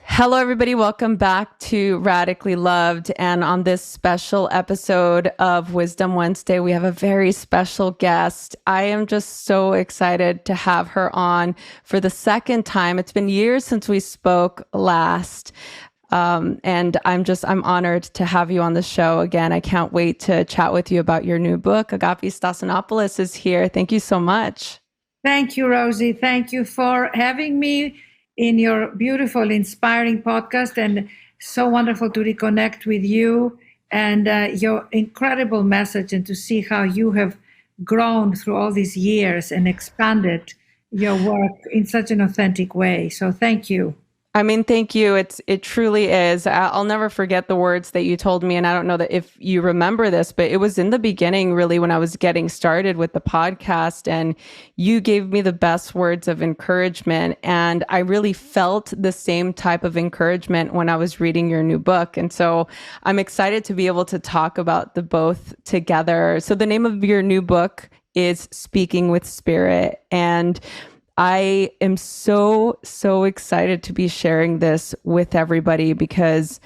Hello, everybody. Welcome back to Radically Loved. And on this special episode of Wisdom Wednesday, we have a very special guest. I am just so excited to have her on for the second time. It's been years since we spoke last. And I'm honored to have you on the show again. I can't wait to chat with you about your new book. Agapi Stassinopoulos is here. Thank you so much. Thank you, Rosie. Thank you for having me in your beautiful, inspiring podcast, and so wonderful to reconnect with you and your incredible message, and to see how you have grown through all these years and expanded your work in such an authentic way. So thank you. I mean, thank you. It truly is. I'll never forget the words that you told me. And I don't know that if you remember this, but it was in the beginning, really, when I was getting started with the podcast, and you gave me the best words of encouragement. And I really felt the same type of encouragement when I was reading your new book. And so I'm excited to be able to talk about the both together. So the name of your new book is Speaking with Spirit. And I am so excited to be sharing this with everybody, because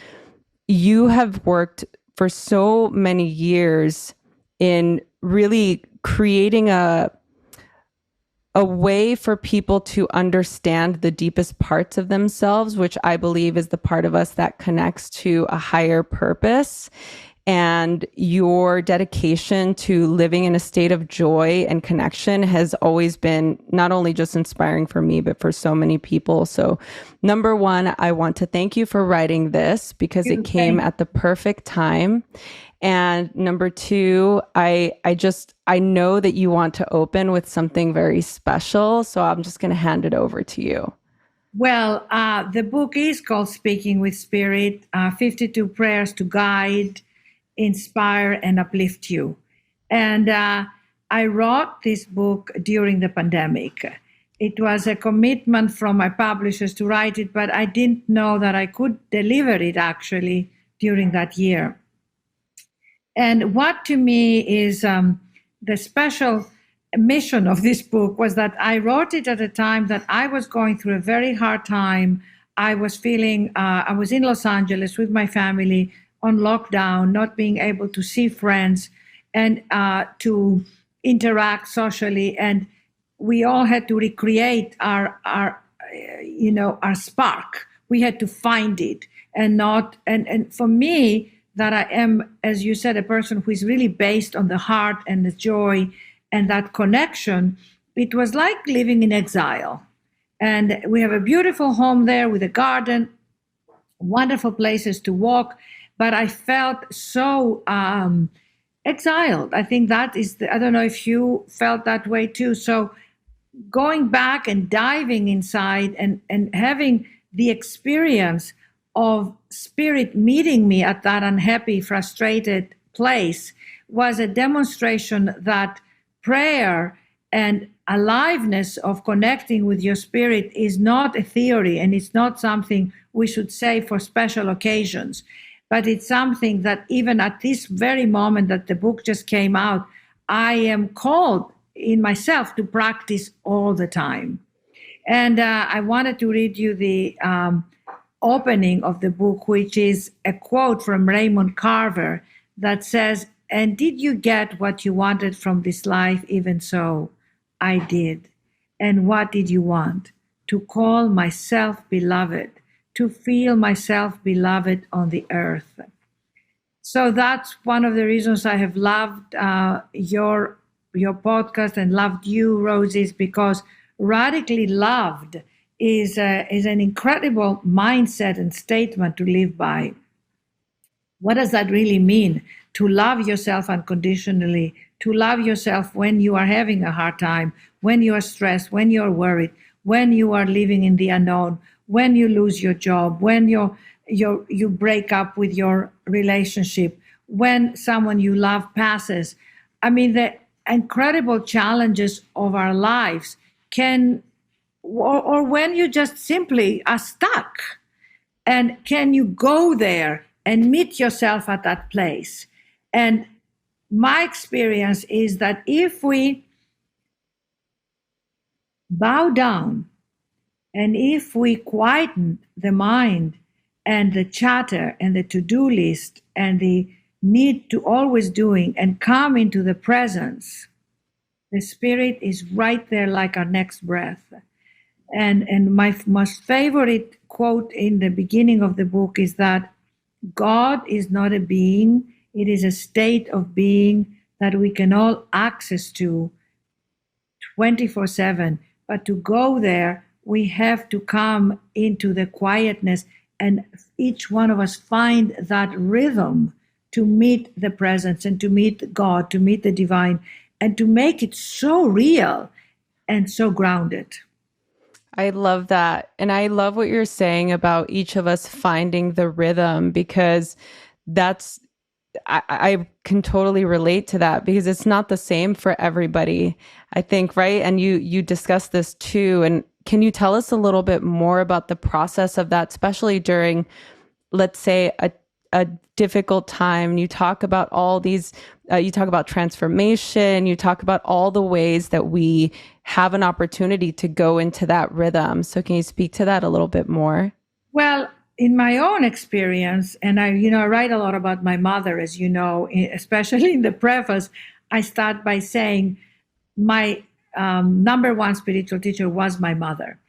you have worked for so many years in really creating a way for people to understand the deepest parts of themselves, which I believe is the part of us that connects to a higher purpose. And your dedication to living in a state of joy and connection has always been not only just inspiring for me, but for so many people. So, number one, I want to thank you for writing this, because it came at the perfect time. And number two, I know that you want to open with something very special. So I'm just going to hand it over to you. Well, the book is called Speaking with Spirit, 52 Prayers to Guide, Inspire, and Uplift You. And I wrote this book during the pandemic. It was a commitment from my publishers to write it, but I didn't know that I could deliver it actually during that year. And what to me is the special mission of this book was that I wrote it at a time that I was going through a very hard time. I was feeling, I was in Los Angeles with my family on lockdown, not being able to see friends and to interact socially. And we all had to recreate our spark. We had to find it, and for me, that I am, as you said, a person who is really based on the heart and the joy and that connection. It was like living in exile. And we have a beautiful home there with a garden, wonderful places to walk. But I felt so exiled. I think that is I don't know if you felt that way too. So going back and diving inside and having the experience of Spirit meeting me at that unhappy, frustrated place was a demonstration that prayer and aliveness of connecting with your spirit is not a theory, and it's not something we should say for special occasions. But it's something that even at this very moment that the book just came out, I am called in myself to practice all the time. And I wanted to read you the opening of the book, which is a quote from Raymond Carver that says, "And did you get what you wanted from this life? Even so, I did. And what did you want? To call myself beloved, to feel myself beloved on the earth." So that's one of the reasons I have loved your podcast and loved you, Rosie, because Radically Loved is an incredible mindset and statement to live by. What does that really mean? To love yourself unconditionally, to love yourself when you are having a hard time, when you are stressed, when you are worried, when you are living in the unknown, when you lose your job, when you break up with your relationship, when someone you love passes. I mean, the incredible challenges of our lives can, or when you just simply are stuck. And can you go there and meet yourself at that place? And my experience is that if we bow down And if we quieten the mind and the chatter and the to-do list and the need to always doing and come into the presence, the spirit is right there like our next breath. And my most favorite quote in the beginning of the book is that God is not a being, it is a state of being that we can all access to 24/7. But to go there, we have to come into the quietness and each one of us find that rhythm to meet the presence and to meet God, to meet the divine, and to make it so real and so grounded. I love that. And I love what you're saying about each of us finding the rhythm, because that's, I can totally relate to that, because it's not the same for everybody, I think, right? And you discussed this too. And can you tell us a little bit more about the process of that, especially during, let's say, a difficult time? You talk about all these, you talk about transformation, you talk about all the ways that we have an opportunity to go into that rhythm. So can you speak to that a little bit more? Well, in my own experience, and I write a lot about my mother, as you know, especially in the preface, I start by saying my number one spiritual teacher was my mother.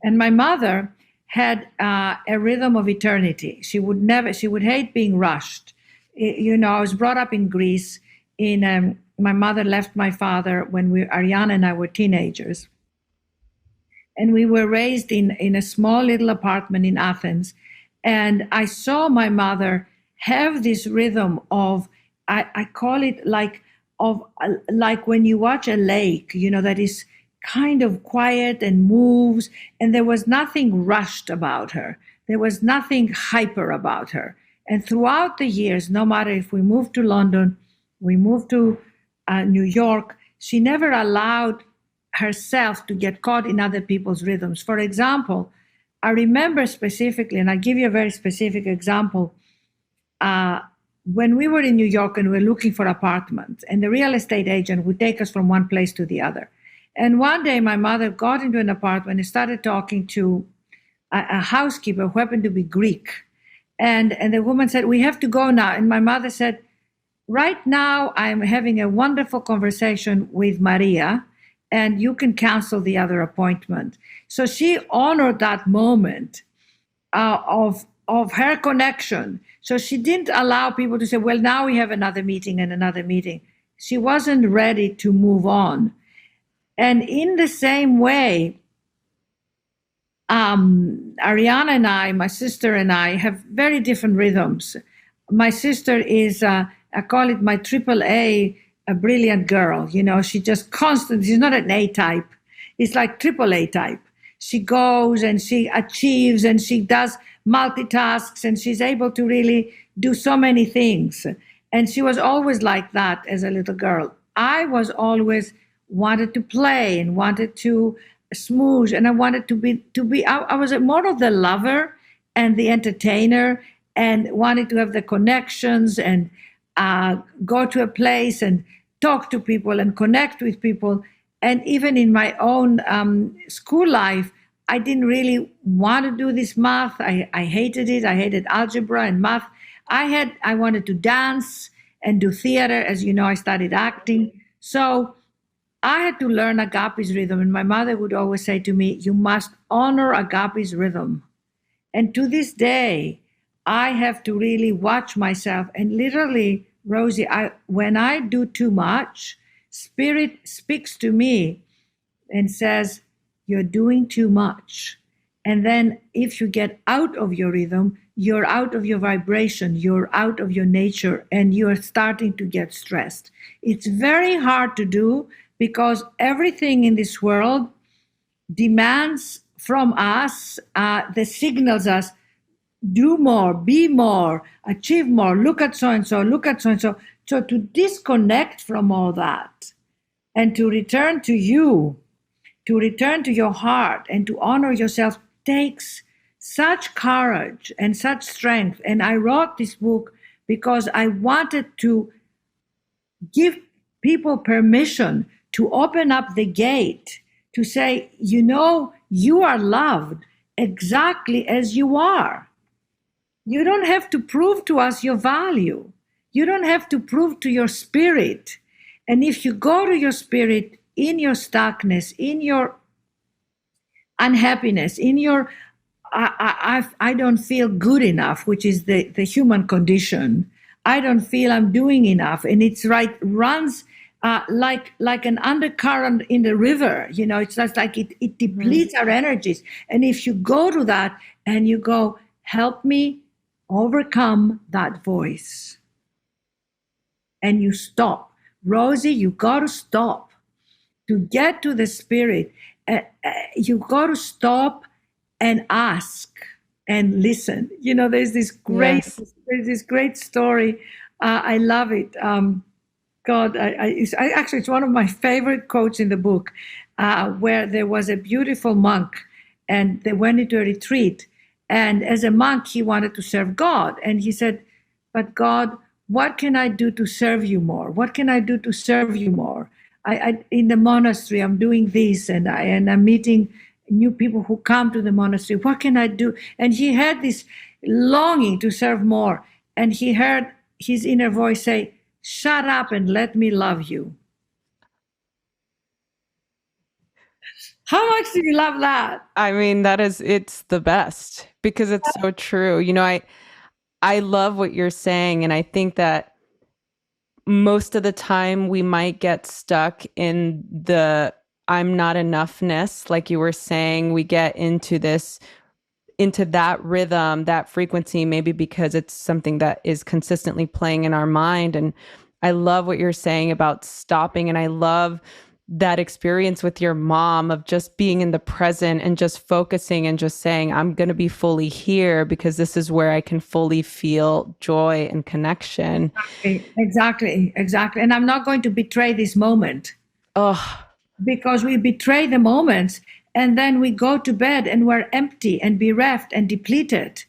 And my mother had a rhythm of eternity. She would hate being rushed. I was brought up in Greece. My mother left my father when Ariana and I were teenagers. And we were raised in a small little apartment in Athens. And I saw my mother have this rhythm of, I call it like when you watch a lake, that is kind of quiet and moves, and there was nothing rushed about her. There was nothing hyper about her. And throughout the years, no matter if we moved to London, we moved to New York, she never allowed herself to get caught in other people's rhythms. For example, I remember specifically, and I'll give you a very specific example, when we were in New York and we were looking for apartments, and the real estate agent would take us from one place to the other. And one day my mother got into an apartment and started talking to a housekeeper who happened to be Greek. And the woman said, "We have to go now." And my mother said, "Right now I'm having a wonderful conversation with Maria, and you can cancel the other appointment." So she honored that moment of her connection. So she didn't allow people to say, "Well, now we have another meeting and another meeting." She wasn't ready to move on. And in the same way, Ariana and I, my sister and I, have very different rhythms. My sister is, I call it my triple A, a brilliant girl. She just constantly, she's not an A type. It's like triple A type. She goes and she achieves and she does multitasks and she's able to really do so many things. And she was always like that as a little girl. I was always wanted to play and wanted to smooch, and I wanted to be I was more of the lover and the entertainer, and wanted to have the connections and go to a place and talk to people and connect with people. And even in my own school life, I didn't really want to do this math. I hated it. I hated algebra and math. I wanted to dance and do theater. As you know, I studied acting. So I had to learn Agapis rhythm. And my mother would always say to me, "You must honor Agapis rhythm." And to this day, I have to really watch myself. And literally, Rosie, when I do too much, Spirit speaks to me and says, "You're doing too much." And then if you get out of your rhythm, you're out of your vibration, you're out of your nature, and you're starting to get stressed. It's very hard to do because everything in this world demands from us, that signals us, do more, be more, achieve more, look at so-and-so, look at so-and-so. So to disconnect from all that and to return to you, to return to your heart and to honor yourself takes such courage and such strength. And I wrote this book because I wanted to give people permission to open up the gate, to say, you are loved exactly as you are. You don't have to prove to us your value. You don't have to prove to your spirit. And if you go to your spirit in your stuckness, in your unhappiness, in your I don't feel good enough, which is the human condition. I don't feel I'm doing enough, and it's right runs like an undercurrent in the river. You know, it's just like it depletes our energies. And if you go to that and you go, help me overcome that voice, and you stop, Rosie, you got to stop to get to the spirit. You got to stop and ask and listen. You know, Yes. there's this great story. I love it. God, actually, it's one of my favorite quotes in the book, where there was a beautiful monk, and they went into a retreat. And as a monk, he wanted to serve God, and he said, "But God, what can I do to serve you more? What can I do to serve you more? In the monastery, I'm doing this, and I'm meeting new people who come to the monastery. What can I do?" And he had this longing to serve more, and he heard his inner voice say, "Shut up and let me love you." How much do you love that? I mean, it's the best because it's so true. I love what you're saying. And I think that most of the time we might get stuck in the I'm not enoughness. Like you were saying, we get into that rhythm, that frequency, maybe because it's something that is consistently playing in our mind. And I love what you're saying about stopping. And I love that experience with your mom of just being in the present and just focusing and just saying, I'm going to be fully here because this is where I can fully feel joy and connection. Exactly, exactly. And I'm not going to betray this moment, Oh, because we betray the moments and then we go to bed and we're empty and bereft and depleted.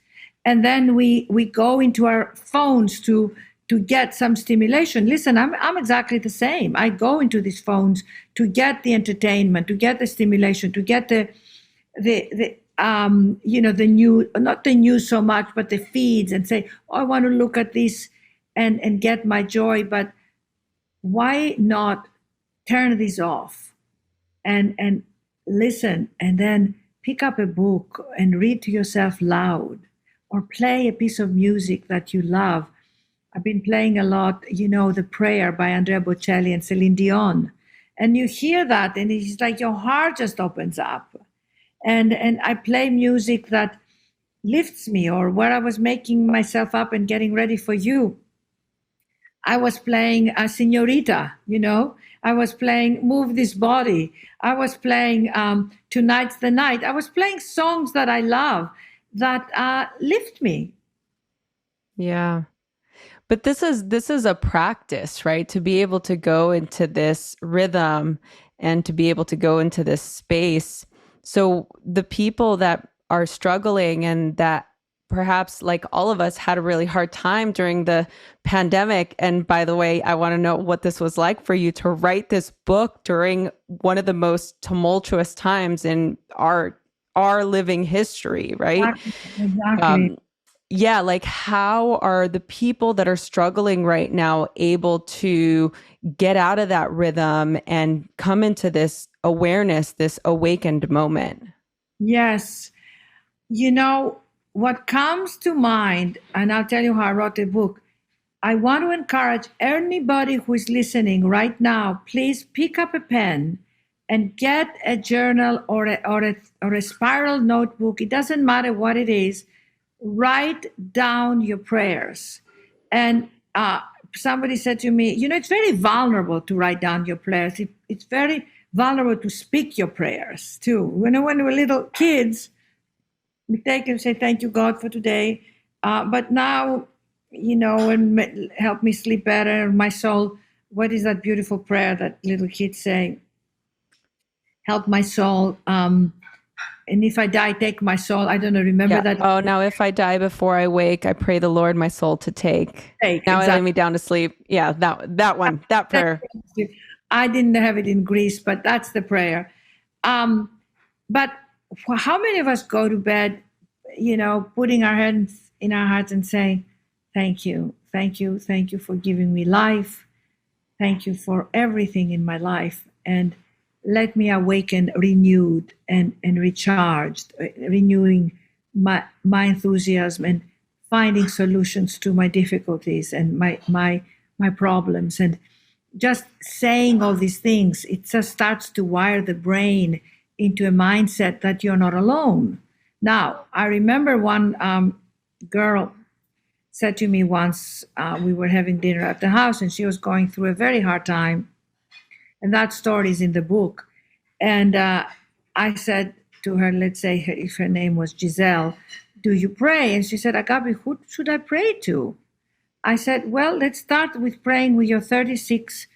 And then we go into our phones to get some stimulation. Listen, I'm exactly the same. I go into these phones to get the entertainment, to get the stimulation, to get the new, not the news so much, but the feeds, and say, oh, I want to look at this and get my joy. But why not turn this off and listen, and then pick up a book and read to yourself loud, or play a piece of music that you love. I've been playing a lot, The Prayer by Andrea Bocelli and Celine Dion. And you hear that, and it's like your heart just opens up. And I play music that lifts me, or where I was making myself up and getting ready for you, I was playing a Senorita, I was playing Move This Body. I was playing Tonight's the Night. I was playing songs that I love that lift me. yeah. But this is a practice, right? To be able to go into this rhythm and to be able to go into this space. So the people that are struggling and that perhaps like all of us had a really hard time during the pandemic. And by the way, I want to know what this was like for you to write this book during one of the most tumultuous times in our living history, right? Exactly. Um, yeah, like how are the people that are struggling right now able to get out of that rhythm and come into this awareness, this awakened moment? Yes. What comes to mind, and I'll tell you how I wrote the book. I want to encourage anybody who is listening right now, please pick up a pen and get a journal or a spiral notebook. It doesn't matter what it is. Write down your prayers. And somebody said to me, it's very vulnerable to write down your prayers. It's very vulnerable to speak your prayers too. When we were little kids, we take and say, thank you, God, for today. But now, and help me sleep better, my soul. What is that beautiful prayer that little kids say? Help my soul. And if I die, take my soul. I don't know. Remember Yeah. that? Oh, now if I die before I wake, I pray the Lord my soul to take. Take, Now I lay exactly. me down to sleep. Yeah, that one, that prayer. I didn't have it in Greece, but that's the prayer. But how many of us go to bed, putting our hands in our hearts and saying, thank you, thank you, thank you for giving me life. Thank you for everything in my life. And let me awaken renewed and recharged, renewing my enthusiasm and finding solutions to my difficulties and my problems. And just saying all these things, it just starts to wire the brain into a mindset that you're not alone. Now, I remember one girl said to me once, we were having dinner at the house, and she was going through a very hard time. And that story is in the book. And I said to her, let's say if her name was Giselle, do you pray? And she said, Agapi, who should I pray to? I said, well, let's start with praying with your 36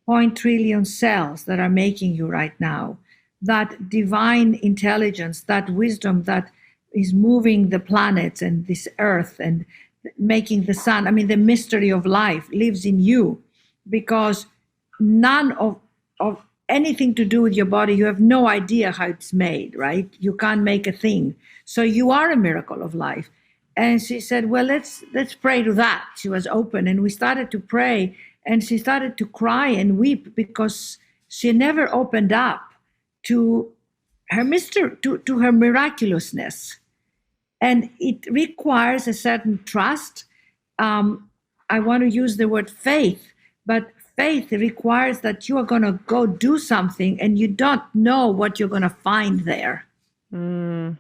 point trillion cells that are making you right now. That divine intelligence, that wisdom that is moving the planets and this earth and making the sun. I mean, the mystery of life lives in you, because none of anything to do with your body, you have no idea how it's made, right? You can't make a thing. So you are a miracle of life. And she said, well, let's pray to that. She was open, and we started to pray, and she started to cry and weep because she never opened up to her mystery, to her miraculousness. And it requires a certain trust. I want to use the word faith, but faith requires that you are going to go do something and you don't know what you're going to find there. And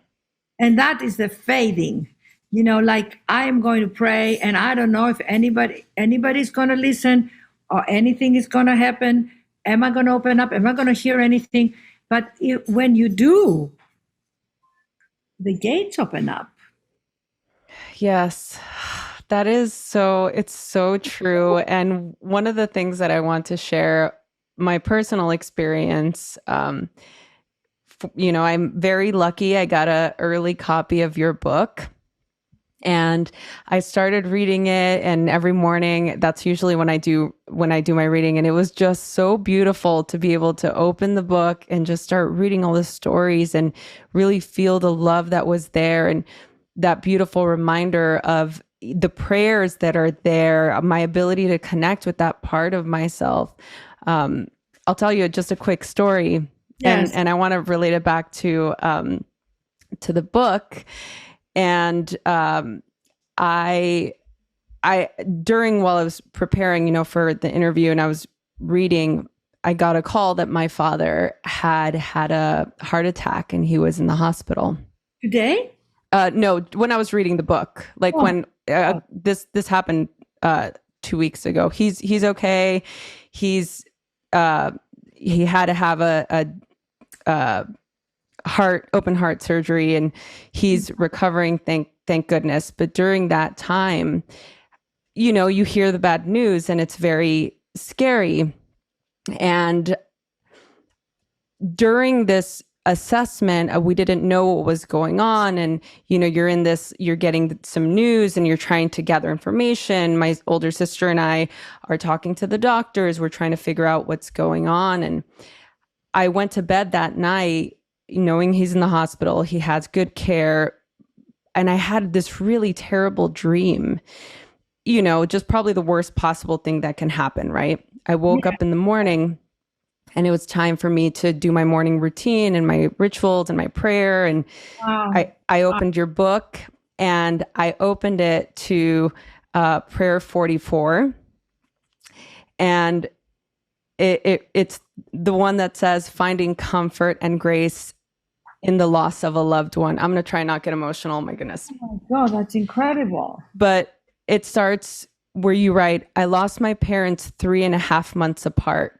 that is the faithing. Like, I am going to pray and I don't know if anybody's going to listen or anything is going to happen. Am I going to open up? Am I going to hear anything? But when you do, the gates open up. Yes, it's so true. And one of the things that I want to share, my personal experience, I'm very lucky. I got an early copy of your book. And I started reading it, and every morning, that's usually when I do my reading. And it was just so beautiful to be able to open the book and just start reading all the stories and really feel the love that was there, and that beautiful reminder of the prayers that are there, my ability to connect with that part of myself. I'll tell you just a quick story. Yes. And I want to relate it back to the book. And I while I was preparing, for the interview, and I was reading, I got a call that my father had a heart attack and he was in the hospital. Today? No, when I was reading the book, when this happened 2 weeks ago. He's okay. He had to have a open heart surgery, and he's recovering. Thank goodness. But during that time, you hear the bad news and it's very scary. And during this assessment, we didn't know what was going on. And, you're getting some news and you're trying to gather information. My older sister and I are talking to the doctors. We're trying to figure out what's going on. And I went to bed that night knowing he's in the hospital, he has good care. And I had this really terrible dream, just probably the worst possible thing that can happen, right? I woke up in the morning and it was time for me to do my morning routine and my rituals and my prayer. And I opened your book, and I opened it to prayer 44. And it's the one that says, finding comfort and grace in the loss of a loved one. I'm going to try not get emotional. Oh my goodness. Oh my God, that's incredible. But it starts where you write, I lost my parents 3.5 months apart.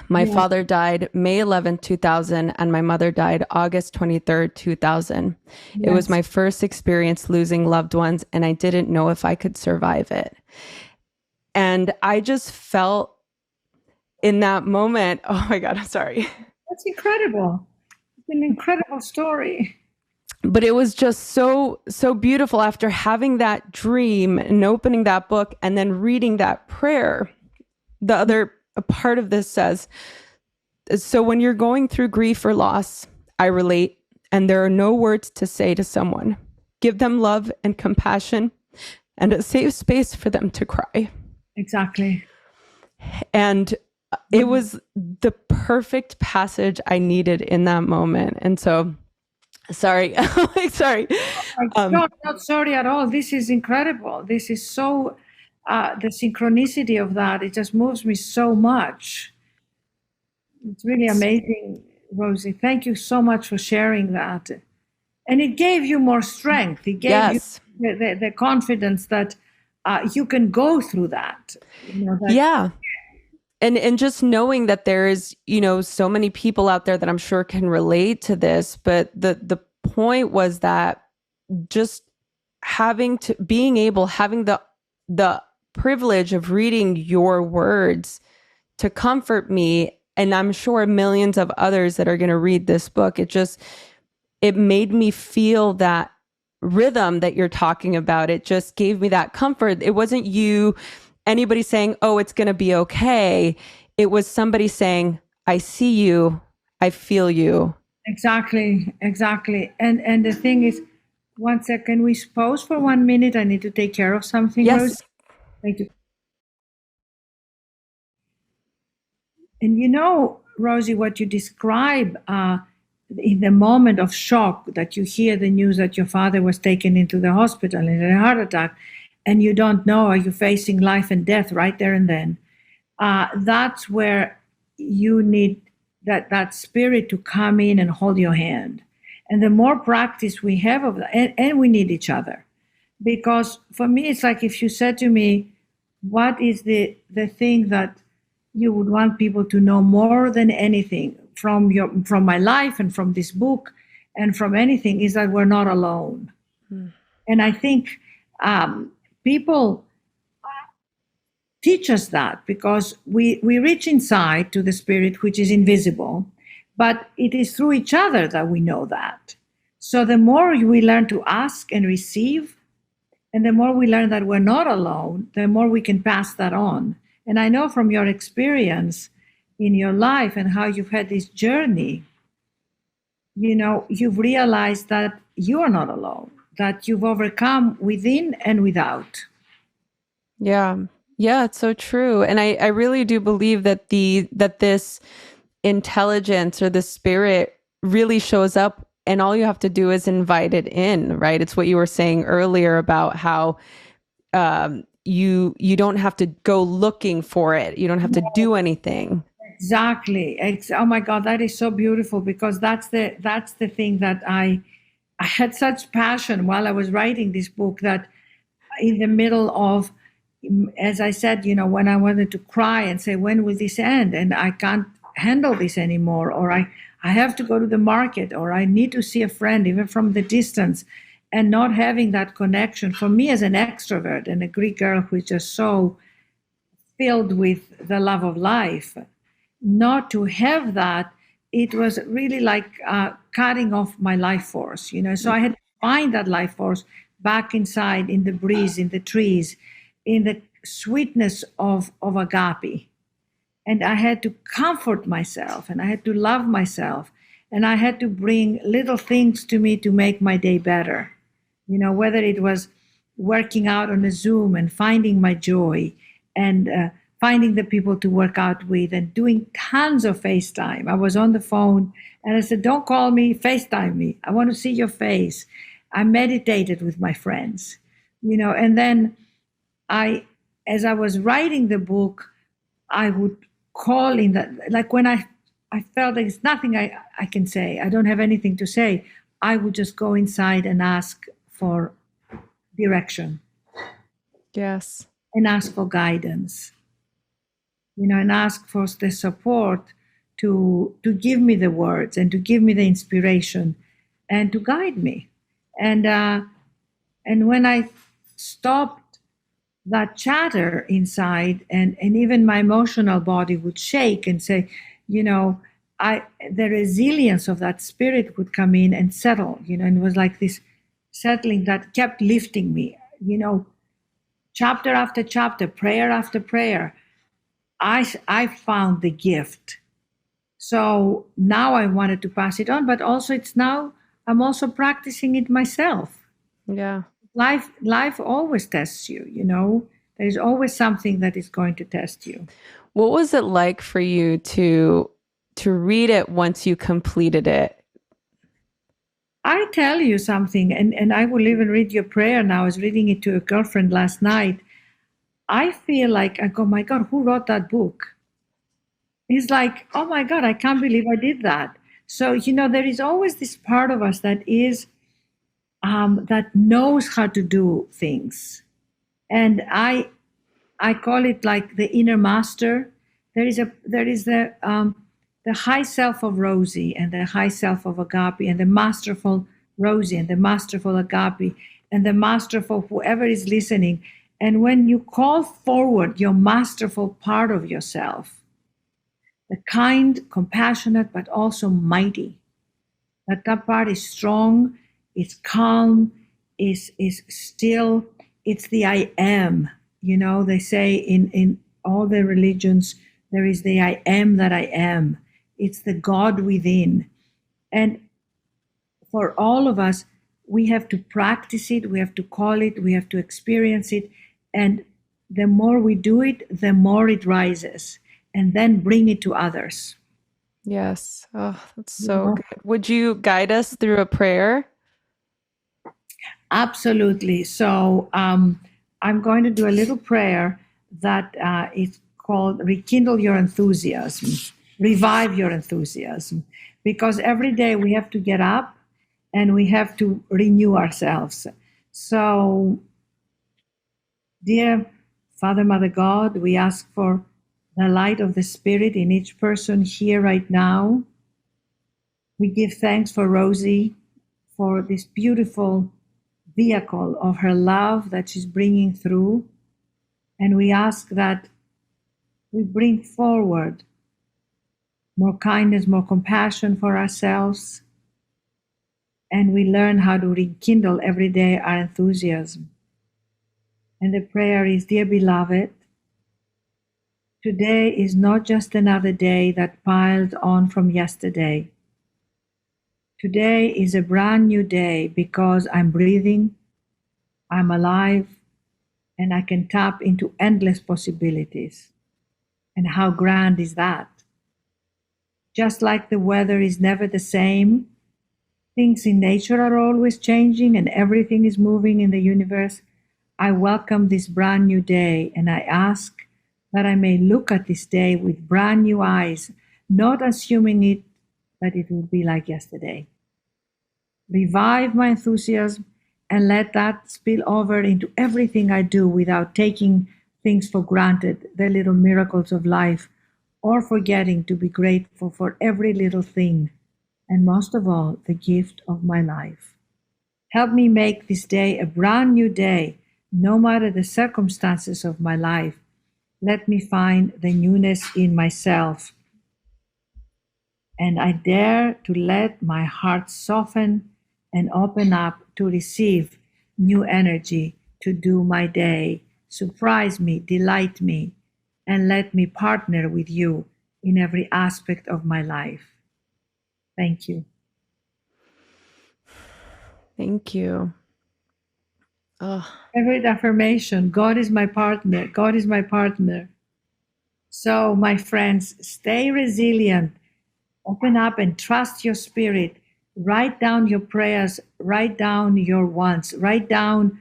My father died May 11th, 2000, and my mother died August 23rd, 2000. It was my first experience losing loved ones, and I didn't know if I could survive it. And I just felt in that moment, oh my God, I'm sorry. That's incredible. It's an incredible story. But it was just so beautiful after having that dream and opening that book and then reading that prayer. The other part of this says, so when you're going through grief or loss, I relate, and there are no words to say to someone. Give them love and compassion and a safe space for them to cry. Exactly. And it was the perfect passage I needed in that moment. And so, sorry, sorry. No, not sorry at all. This is incredible. This is so, the synchronicity of that, it just moves me so much. It's really amazing, Rosie. Thank you so much for sharing that. And it gave you more strength. It gave you the confidence that you can go through that. Yeah. And just knowing that there is, so many people out there that I'm sure can relate to this, but the point was that just having the privilege of reading your words to comfort me, and I'm sure millions of others that are going to read this book, it made me feel that rhythm that you're talking about. It just gave me that comfort. It wasn't anybody saying, oh, it's going to be okay. It was somebody saying, I see you, I feel you. Exactly. And the thing is, one second, we pause for 1 minute. I need to take care of something, Yes. Rosie. Thank you. And Rosie, what you describe in the moment of shock that you hear the news that your father was taken into the hospital in a heart attack, and you don't know, are you facing life and death right there and then? That's where you need that spirit to come in and hold your hand. And the more practice we have of that, and we need each other. Because for me, it's like if you said to me, what is the thing that you would want people to know more than anything from my life and from this book and from anything, is that we're not alone. And I think people teach us that because we reach inside to the spirit, which is invisible, but it is through each other that we know that. So the more we learn to ask and receive, and the more we learn that we're not alone, the more we can pass that on. And I know from your experience in your life and how you've had this journey, you've realized that you are not alone, that you've overcome within and without. Yeah. Yeah, it's so true. And I really do believe that this intelligence or the spirit really shows up, and all you have to do is invite it in, right? It's what you were saying earlier about how you don't have to go looking for it. You don't have to do anything. Exactly. Oh my God, that is so beautiful, because that's the thing that I had such passion while I was writing this book, that in the middle of, as I said, when I wanted to cry and say, when will this end? And I can't handle this anymore, or I have to go to the market, or I need to see a friend, even from the distance, and not having that connection. For me, as an extrovert and a Greek girl who is just so filled with the love of life, not to have that, it was really like cutting off my life force, So I had to find that life force back inside, in the breeze, in the trees, in the sweetness of agape. And I had to comfort myself, and I had to love myself, and I had to bring little things to me to make my day better. Whether it was working out on a Zoom and finding my joy, and finding the people to work out with, and doing tons of FaceTime. I was on the phone and I said, don't call me, FaceTime me. I want to see your face. I meditated with my friends, and then as I was writing the book, I would call in that, like when I felt there's nothing I can say, I don't have anything to say, I would just go inside and ask for direction. Yes. And ask for guidance. And ask for the support to give me the words and to give me the inspiration and to guide me. And when I stopped that chatter inside, and even my emotional body would shake and say, the resilience of that spirit would come in and settle, and it was like this settling that kept lifting me, chapter after chapter, prayer after prayer. I found the gift. So now I wanted to pass it on, but also it's now I'm also practicing it myself. Yeah. Life always tests you, you know. There's always something that is going to test you. What was it like for you to read it once you completed it? I tell you something, and I will even read your prayer now. I was reading it to a girlfriend last night. I feel like I go, my God, who wrote that book? It's like, oh my God, I can't believe I did that. So, you know, there is always this part of us that is that knows how to do things. And I call it like the inner master. There is the high self of Rosie and the high self of Agapi and the masterful Rosie and the masterful Agapi and the masterful whoever is listening. And when you call forward your masterful part of yourself, the kind, compassionate, but also mighty, that part is strong, it's calm, is still. It's the I am. You know, they say in all the religions there is the I am that I am. It's the God within. And for all of us, we have to practice it, we have to call it, we have to experience it. And the more we do it, the more it rises. And then bring it to others. Yes. Oh, that's You so know? good. Would you guide us through a prayer? Absolutely. So I'm going to do a little prayer that is called Rekindle Your Enthusiasm, Revive Your Enthusiasm, because every day we have to get up and we have to renew ourselves. So, dear Father, Mother God, we ask for the light of the Spirit in each person here right now. We give thanks for Rosie, for this beautiful vehicle of her love that she's bringing through. And we ask that we bring forward more kindness, more compassion for ourselves, and we learn how to rekindle every day our enthusiasm. And the prayer is, dear beloved, today is not just another day that piled on from yesterday. Today is a brand new day because I'm breathing, I'm alive, and I can tap into endless possibilities. And how grand is that? Just like the weather is never the same, things in nature are always changing and everything is moving in the universe. I welcome this brand new day and I ask that I may look at this day with brand new eyes, not assuming it that it will be like yesterday. Revive my enthusiasm and let that spill over into everything I do without taking things for granted, the little miracles of life, or forgetting to be grateful for every little thing, and most of all, the gift of my life. Help me make this day a brand new day, no matter the circumstances of my life. Let me find the newness in myself. And I dare to let my heart soften and open up to receive new energy to do my day. Surprise me, delight me, and let me partner with you in every aspect of my life. Thank you. Thank you. Oh, Favorite affirmation: God is my partner. God is my partner. So, my friends, stay resilient. Open up and trust your spirit. Write down your prayers. Write down your wants. Write down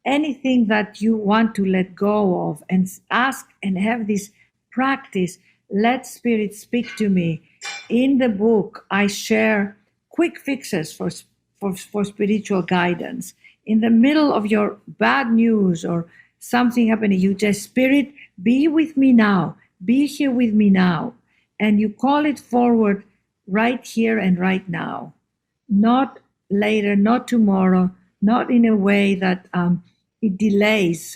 anything that you want to let go of and ask and have this practice. Let spirit speak to me. In the book, I share quick fixes for spiritual guidance. In the middle of your bad news or something happening, you just, spirit, be with me now. Be here with me now. And you call it forward right here and right now. Not later, not tomorrow, not in a way that it delays.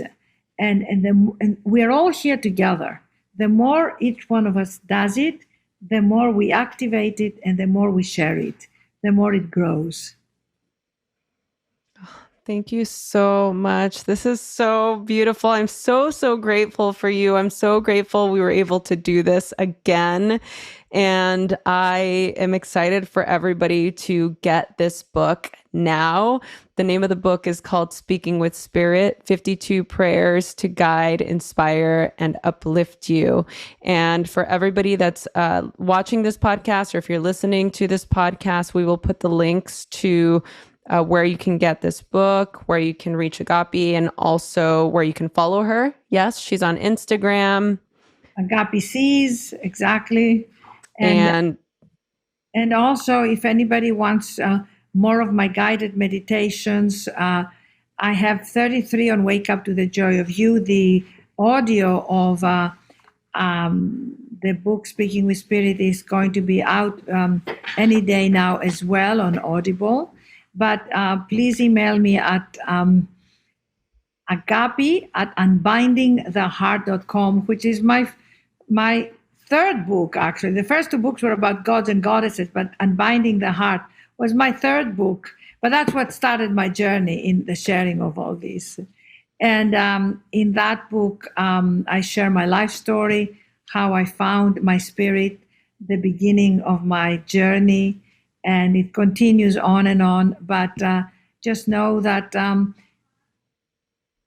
And we're all here together. The more each one of us does it, the more we activate it and the more we share it, the more it grows. Thank you so much. This is so beautiful. I'm so, so grateful for you. I'm so grateful we were able to do this again. And I am excited for everybody to get this book now. The name of the book is called Speaking with Spirit, 52 Prayers to Guide, Inspire, and Uplift You. And for everybody that's watching this podcast, or if you're listening to this podcast, we will put the links to where you can get this book, where you can reach Agapi, and also where you can follow her. Yes, she's on Instagram. Agapi sees exactly. And And and also, if anybody wants more of my guided meditations, I have 33 on Wake Up to the Joy of You, the audio of the book Speaking with Spirit is going to be out any day now as well on Audible. But please email me at Agapi at unbindingtheheart.com, which is my third book, actually. The first two books were about gods and goddesses, but Unbinding the Heart was my third book. But that's what started my journey in the sharing of all these. And in that book, I share my life story, how I found my spirit, the beginning of my journey, and it continues on and on. But just know that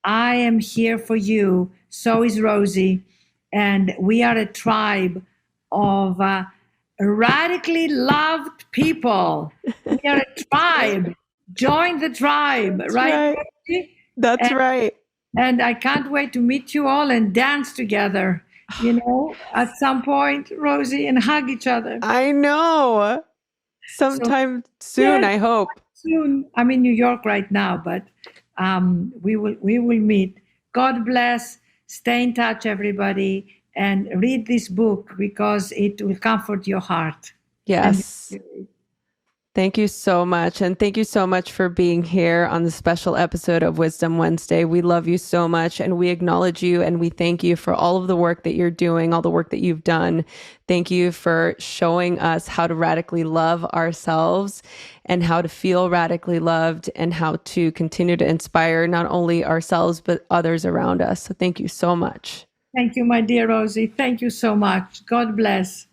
I am here for you. So is Rosie. And we are a tribe of radically loved people. We are a tribe. Join the tribe, right? right. That's And, right. and I can't wait to meet you all and dance together, at some point, Rosie, and hug each other. I know. So, Sometime soon, yes, I hope. soon. I'm in New York right now, but we will meet. God bless. Stay in touch, everybody, and read this book because it will comfort your heart. Yes. Thank you so much. And thank you so much for being here on the special episode of Wisdom Wednesday. We love you so much and we acknowledge you and we thank you for all of the work that you're doing, all the work that you've done. Thank you for showing us how to radically love ourselves and how to feel radically loved and how to continue to inspire not only ourselves, but others around us. So thank you so much. Thank you, my dear Rosie. Thank you so much. God bless.